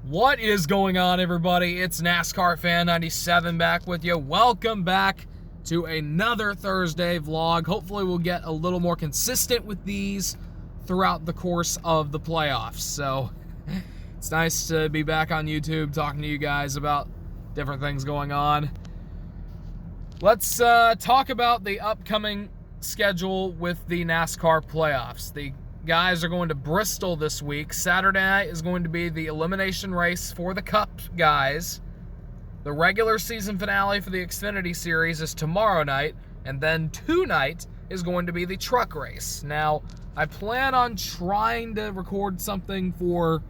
What is going on, everybody? It's NASCARFan97 back with you. Welcome back to another Thursday vlog. Hopefully we'll get a little more consistent with these throughout the course of the playoffs. So it's nice to be back on YouTube talking to you guys about different things going on. Let's talk about the upcoming schedule with the NASCAR playoffs. The guys are going to Bristol this week. Saturday night is going to be the elimination race for the Cup guys. The regular season finale for the Xfinity Series is tomorrow night, and then tonight is going to be the truck race. Now, I plan on trying to record something for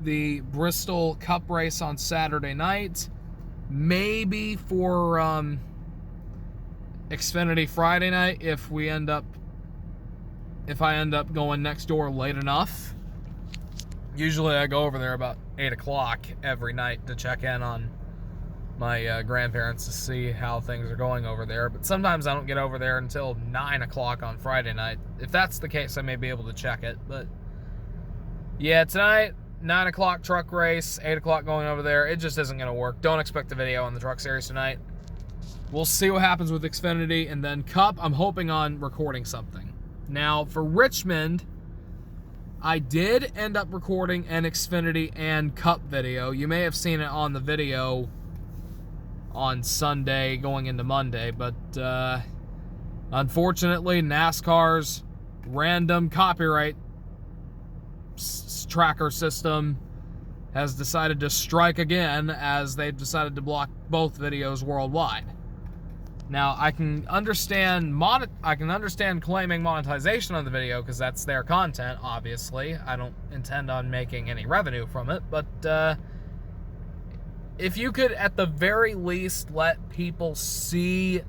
the Bristol Cup race on Saturday night, maybe for Xfinity Friday night if I end up going next door late enough. Usually I go over there about 8 o'clock every night to check in on my grandparents to see how things are going over there. But sometimes I don't get over there until 9 o'clock on Friday night. If that's the case, I may be able to check it. But yeah, tonight, 9 o'clock truck race, 8 o'clock going over there. It just isn't going to work. Don't expect a video on the truck series tonight. We'll see what happens with Xfinity, and then Cup, I'm hoping on recording something. Now, for Richmond, I did end up recording an Xfinity and Cup video. You may have seen it on the video on Sunday going into Monday, but unfortunately, NASCAR's random copyright tracker system has decided to strike again, as they've decided to block both videos worldwide. Now, I can understand claiming monetization on the video because that's their content, obviously. I don't intend on making any revenue from it, but if you could, at the very least, let people see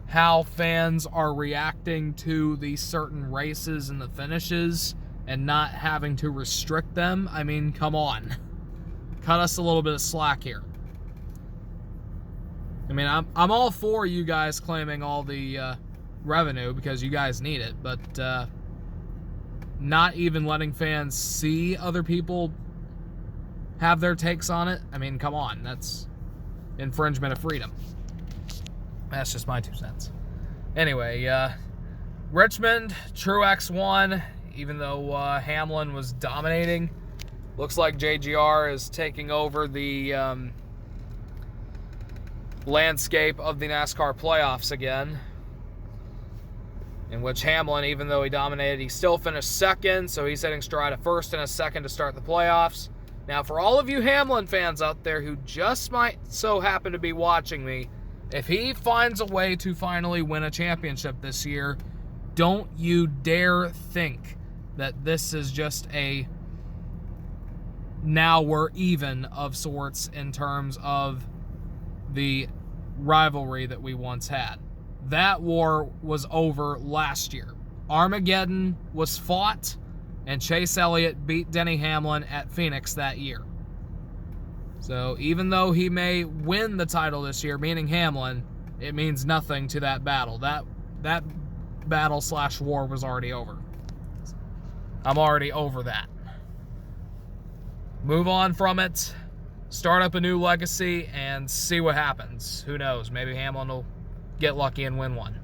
how fans are reacting to these certain races and the finishes and not having to restrict them, I mean, come on. Cut us a little bit of slack here. I mean, I'm all for you guys claiming all the revenue because you guys need it, but not even letting fans see other people have their takes on it, I mean, come on. That's infringement of freedom. That's just my 2 cents. Anyway, Richmond, Truex won, even though Hamlin was dominating. Looks like JGR is taking over the landscape of the NASCAR playoffs again, in which Hamlin, even though he dominated, he still finished second, so he's hitting stride a first and a second to start the playoffs. Now, for all of you Hamlin fans out there who just might so happen to be watching me, if he finds a way to finally win a championship this year, don't you dare think that this is just a now we're even of sorts in terms of the rivalry that we once had. That war was over last year. Armageddon was fought, and Chase Elliott beat Denny Hamlin at Phoenix that year. So even though he may win the title this year, meaning Hamlin, it means nothing to that battle. That battle/war was already over. I'm already over that. Move on from it. Start up a new legacy and see what happens. Who knows? Maybe Hamlin will get lucky and win one.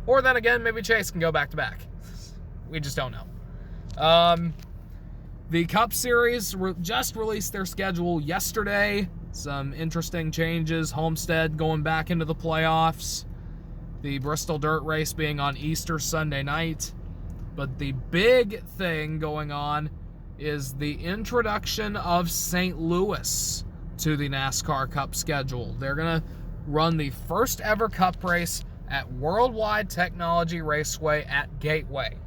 Or then again, maybe Chase can go back-to-back. We just don't know. The Cup Series just released their schedule yesterday. Some interesting changes. Homestead going back into the playoffs. The Bristol Dirt Race being on Easter Sunday night. But the big thing going on is the introduction of St. Louis to the NASCAR Cup schedule. They're going to run the first ever Cup race at Worldwide Technology Raceway at Gateway.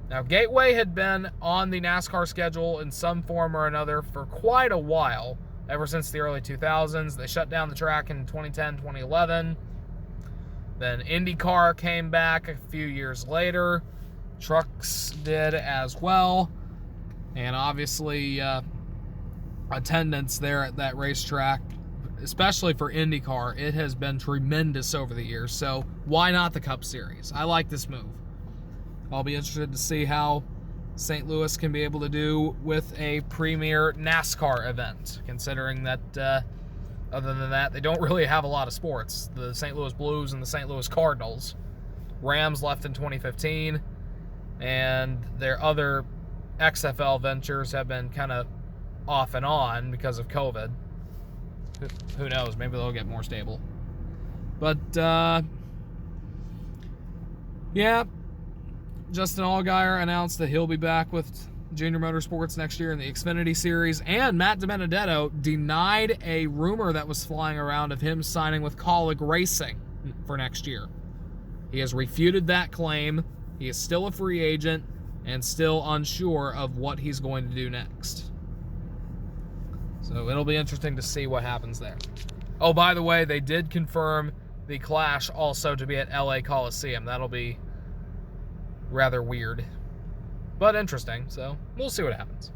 Now, Gateway had been on the NASCAR schedule in some form or another for quite a while, ever since the early 2000s. They shut down the track in 2010, 2011. Then IndyCar came back a few years later. Trucks did as well. And obviously, attendance there at that racetrack, especially for IndyCar, it has been tremendous over the years. So why not the Cup Series? I like this move. I'll be interested to see how St. Louis can be able to do with a premier NASCAR event, considering that other than that, they don't really have a lot of sports. The St. Louis Blues and the St. Louis Cardinals. Rams left in 2015, and their other XFL ventures have been kind of off and on because of COVID. Who knows? Maybe they'll get more stable. But, yeah, Justin Allgaier announced that he'll be back with Junior Motorsports next year in the Xfinity Series, and Matt DiBenedetto denied a rumor that was flying around of him signing with Kaulig Racing for next year. He has refuted that claim. He is still a free agent and still unsure of what he's going to do next. So it'll be interesting to see what happens there. Oh, by the way, they did confirm the Clash also to be at LA Coliseum. That'll be rather weird, but interesting. So we'll see what happens.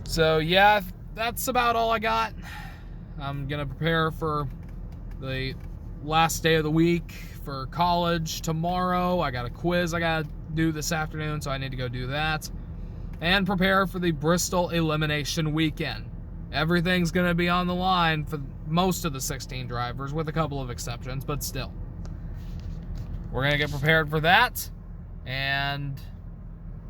So yeah, that's about all I got. I'm gonna prepare for the last day of the week for college tomorrow. I got a quiz I gotta do this afternoon, so I need to go do that. And prepare for the Bristol elimination weekend. Everything's gonna be on the line for most of the 16 drivers, with a couple of exceptions, but still. We're gonna get prepared for that, and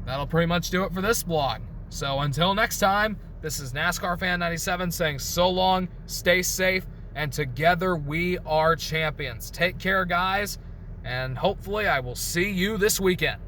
that'll pretty much do it for this vlog. So until next time, this is NASCARFan97 saying so long, stay safe, and together we are champions. Take care, guys, and hopefully I will see you this weekend.